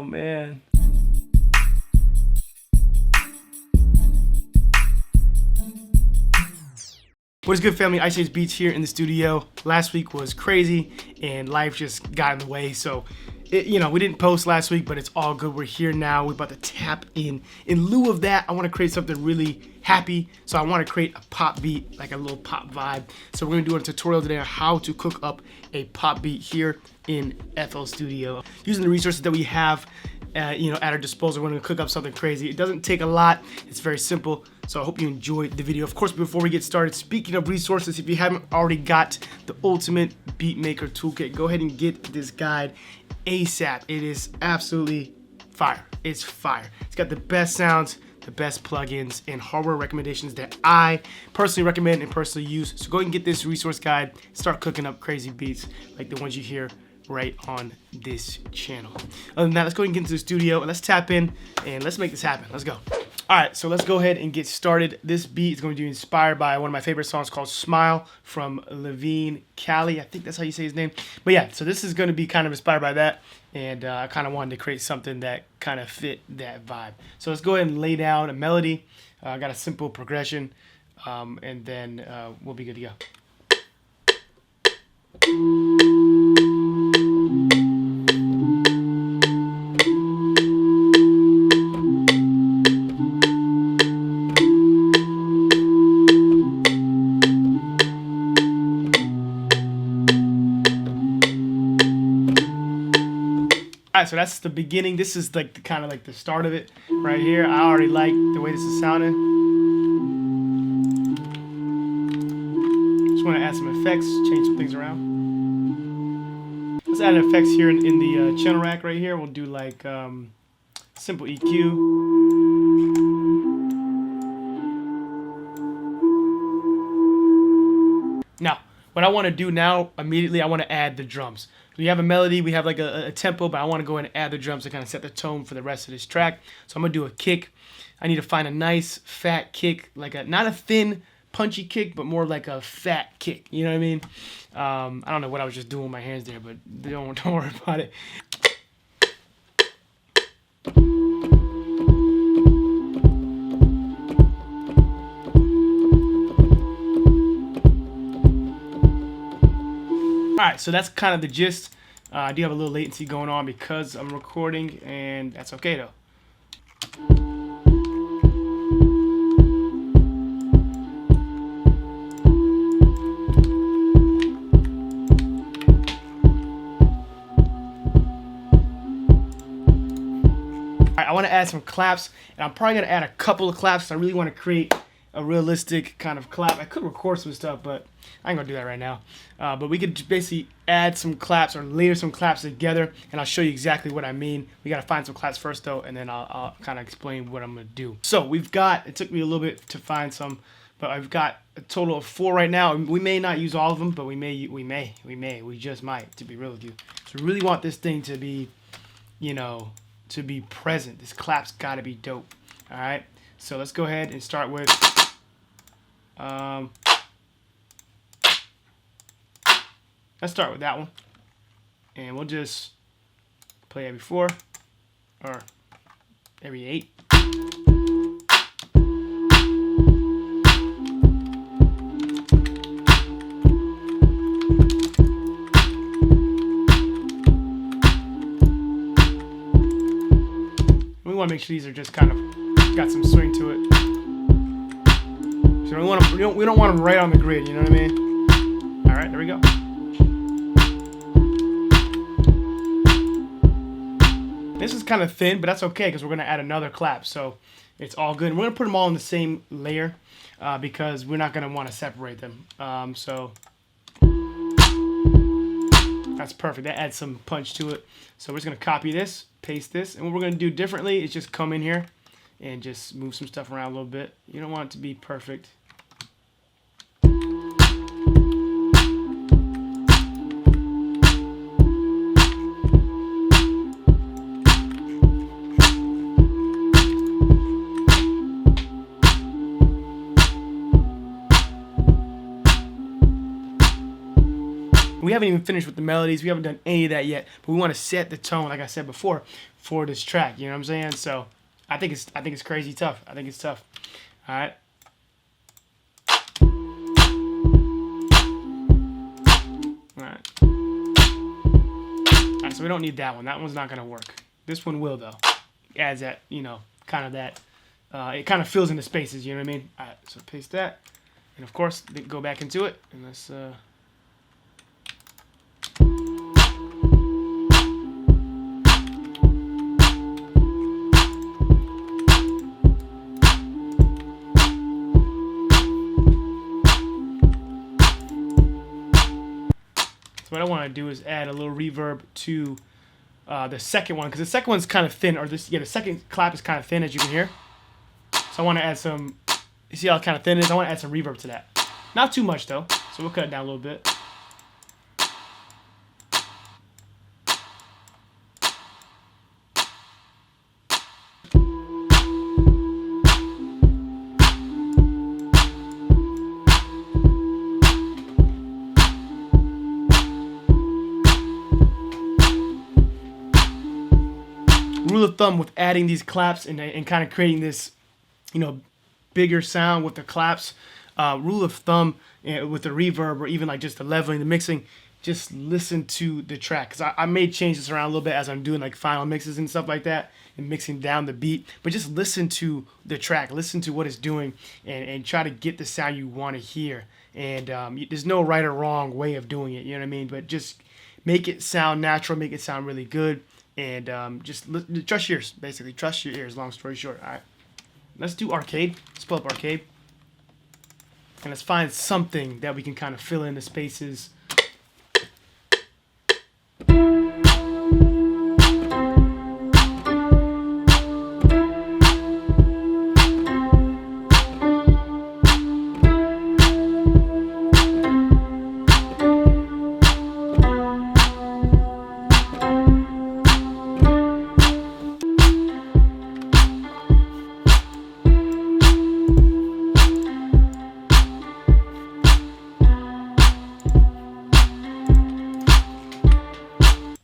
man. What is good, family? Ice Age Beats here in the studio. Last week was crazy and life just got in the way, so we didn't post last week, but it's all good. We're here now. We're about to tap in. In lieu of that, I want to create something really happy, so I want to create a pop beat, like a little pop vibe. So we're going to do a tutorial today on how to cook up a pop beat here in FL Studio. Using the resources that we have at our disposal, we're going to cook up something crazy. It doesn't take a lot. It's very simple. So I hope you enjoyed the video. Of course, before we get started, speaking of resources, if you haven't already got the Ultimate Beatmaker Toolkit, go ahead and get this guide ASAP. It is absolutely fire. It's fire. It's got the best sounds, the best plugins, and hardware recommendations that I personally recommend and personally use. So go ahead and get this resource guide. Start cooking up crazy beats like the ones you hear right on this channel. Other than that, let's go ahead and get into the studio and let's tap in and let's make this happen. Let's go. All right, so let's go ahead and get started. This beat is going to be inspired by one of my favorite songs called Smile from Levine Cali. I think that's how you say his name. But yeah, so this is going to be kind of inspired by that. And I kind of wanted to create something that kind of fit that vibe. So let's go ahead and lay down a melody. I got a simple progression, and then we'll be good to go. Alright, so that's the beginning. This is like kind of like the start of it right here. I already like the way this is sounding. Just want to add some effects, change some things around. Let's add effects here in the channel rack right here. We'll do like simple EQ. Now, what I want to do now, immediately, I want to add the drums. We have a melody, we have like a tempo, but I want to go in and add the drums to kind of set the tone for the rest of this track. So I'm going to do a kick. I need to find a nice fat kick, like not a thin, punchy kick, but more like a fat kick. You know what I mean? I don't know what I was just doing with my hands there, but don't worry about it. Alright, so that's kind of the gist. I do have a little latency going on because I'm recording, and that's okay though. Alright, I want to add some claps, and I'm probably going to add a couple of claps. I really want to create a realistic kind of clap. I could record some stuff, but I ain't gonna do that right now. But we could basically add some claps or layer some claps together, and I'll show you exactly what I mean. We gotta find some claps first though, and then I'll kind of explain what I'm gonna do. So it took me a little bit to find some, but I've got a total of 4 right now. We may not use all of them, but we just might, to be real with you. So we really want this thing to be, to be present. This clap's gotta be dope. All right. So let's go ahead and start with. Let's start with that one, and we'll just play every 4 or every 8. We want to make sure these are just kind of got some swing to it. So we don't want them right on the grid, you know what I mean? All right, there we go. This is kind of thin, but that's okay because we're going to add another clap, so it's all good. And we're going to put them all in the same layer because we're not going to want to separate them. So that's perfect. That adds some punch to it. So we're just going to copy this, paste this, and what we're going to do differently is just come in here and just move some stuff around a little bit. You don't want it to be perfect. We haven't even finished with the melodies. We haven't done any of that yet. But we want to set the tone, like I said before, for this track. You know what I'm saying? So I think it's crazy tough. I think it's tough. All right. So we don't need that one. That one's not going to work. This one will, though. It adds that, kind of that. It kind of fills in the spaces, you know what I mean? All right, so paste that. And, of course, go back into it. And let's... So what I want to do is add a little reverb to the second one, because the second one's kind of thin, or the second clap is kind of thin, as you can hear. So I want to add some, you see how kind of thin it is? I want to add some reverb to that. Not too much though, so we'll cut it down a little bit. Rule of thumb with adding these claps and kind of creating this, bigger sound with the claps. Rule of thumb with the reverb, or even like just the leveling, the mixing, just listen to the track. Because I made changes around a little bit as I'm doing like final mixes and stuff like that, and mixing down the beat. But just listen to the track, listen to what it's doing, and try to get the sound you want to hear. And there's no right or wrong way of doing it, you know what I mean? But just make it sound natural, make it sound really good. And just trust your ears, basically. Trust your ears, long story short. All right. Let's do arcade. Let's pull up arcade. And let's find something that we can kind of fill in the spaces.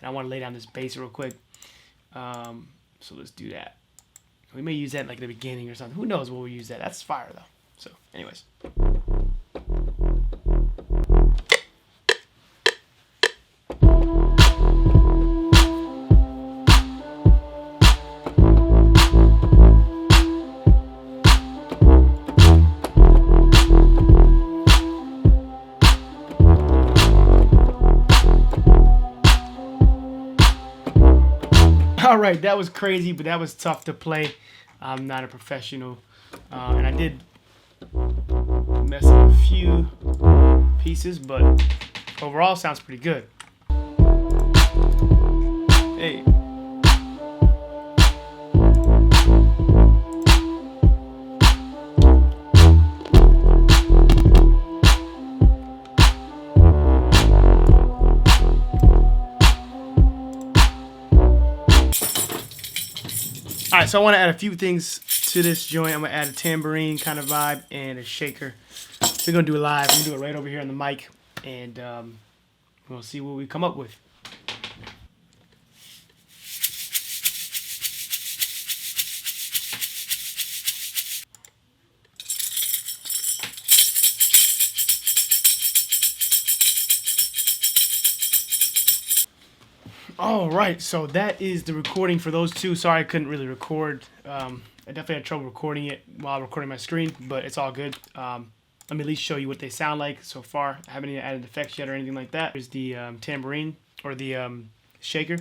I want to lay down this bass real quick, so let's do that. We may use that like at the beginning or something. Who knows what we'll use that. That's fire though. So anyways. Alright, that was crazy, but that was tough to play. I'm not a professional. And I did mess up a few pieces, but overall sounds pretty good. Hey. Alright, so I want to add a few things to this joint. I'm going to add a tambourine kind of vibe and a shaker. We're going to do it live. I'm going to do it right over here on the mic, and we'll see what we come up with. All right, so that is the recording for those two. Sorry I couldn't really record. I definitely had trouble recording it while recording my screen, but it's all good. Let me at least show you what they sound like so far. I haven't even added effects yet or anything like that. Here's the tambourine, or the shaker.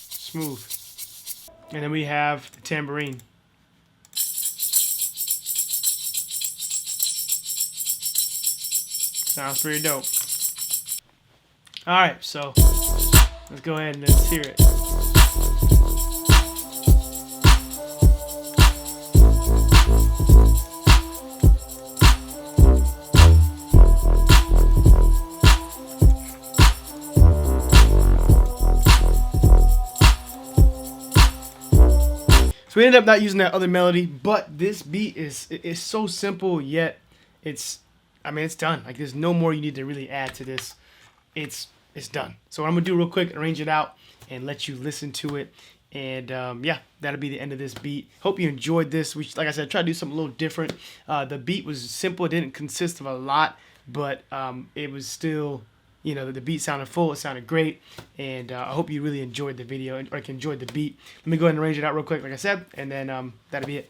Smooth. And then we have the tambourine. Sounds pretty dope. Alright, so let's go ahead and let's hear it. So we ended up not using that other melody, but this beat is so simple, yet it's I mean, it's done. Like, there's no more you need to really add to this. It's done. So what I'm gonna do real quick, arrange it out and let you listen to it. And yeah, that'll be the end of this beat. Hope you enjoyed this. Like I said, try to do something a little different. The beat was simple. It didn't consist of a lot, but it was still, you know, the beat sounded full. It sounded great. And I hope you really enjoyed the video or enjoyed the beat. Let me go ahead and arrange it out real quick, like I said, and then that'll be it.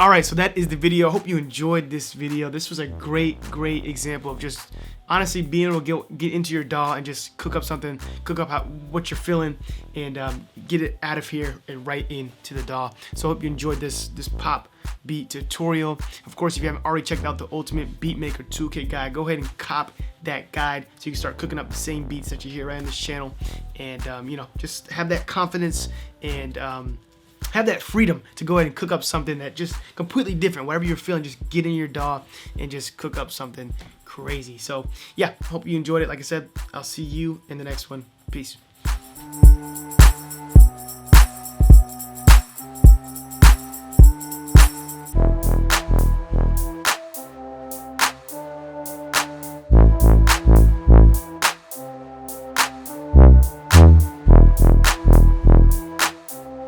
Alright, so that is the video. I hope you enjoyed this video. This was a great example of just honestly being able to get into your DAW and just cook up something, cook up what you're feeling, and get it out of here and right into the DAW. So I hope you enjoyed this pop beat tutorial. Of course, if you haven't already checked out the Ultimate Beatmaker Toolkit guide, go ahead and cop that guide so you can start cooking up the same beats that you hear right on this channel, and you know, just have that confidence and have that freedom to go ahead and cook up something that just completely different. Whatever you're feeling, just get in your DAW and just cook up something crazy. So yeah, hope you enjoyed it. Like I said, I'll see you in the next one. Peace.